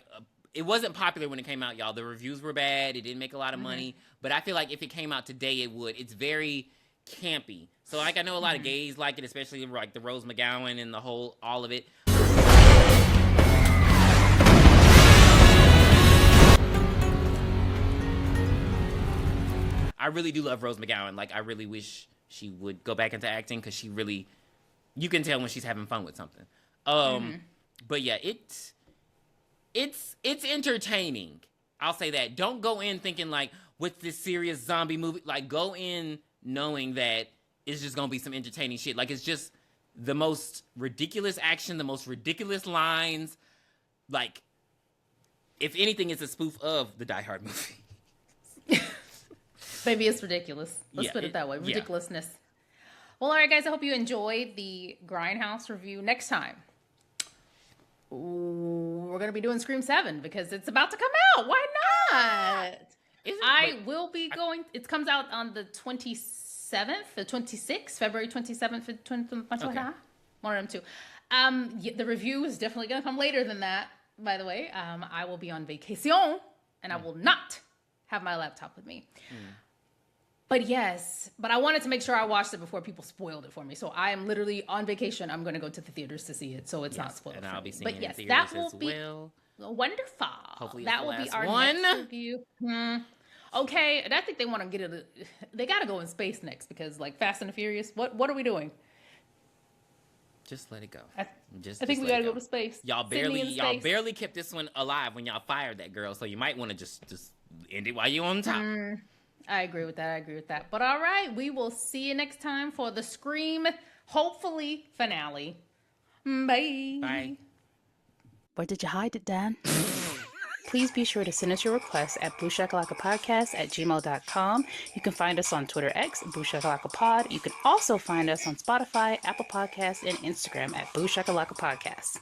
It wasn't popular when it came out, y'all. The reviews were bad. It didn't make a lot of money. But I feel like if it came out today, it would. It's very campy. So like I know a lot of gays like it, especially like the Rose McGowan and all of it. I really do love Rose McGowan. Like, I really wish she would go back into acting because she really, you can tell when she's having fun with something. But yeah, it's entertaining. I'll say that. Don't go in thinking like, what's this serious zombie movie? Like, go in knowing that it's just gonna be some entertaining shit. Like, it's just the most ridiculous action, the most ridiculous lines. Like, if anything, it's a spoof of the Die Hard movie. Maybe it's ridiculous. Let's put it that way. Ridiculousness. Yeah. Well, all right, guys. I hope you enjoyed the Grindhouse review. Next time, we're going to be doing Scream 7 because it's about to come out. Why not? I will be going. It comes out on the 27th, the 26th, February 27th. Okay. One of them two. The review is definitely going to come later than that, by the way. I will be on vacation, and I will not have my laptop with me. But I wanted to make sure I watched it before people spoiled it for me. So I am literally on vacation. I'm going to go to the theaters to see it, so it's not spoiled. And I'll be seeing it in theaters that will as be wonderful. Hopefully that will be our next review. Okay, and I think they want to get it. They got to go in space next because, like, Fast and the Furious. What are we doing? Just let it go. I think we got to go to space. Y'all barely kept this one alive when y'all fired that girl. So you might want to just end it while you're on top. I agree with that. But all right, we will see you next time for the Scream, hopefully, finale. Bye. Where did you hide it, Dan? Please be sure to send us your requests at blueshakalakapodcast@gmail.com. You can find us on Twitter X, blueshakalakapod. You can also find us on Spotify, Apple Podcasts, and Instagram at blueshakalakapodcast.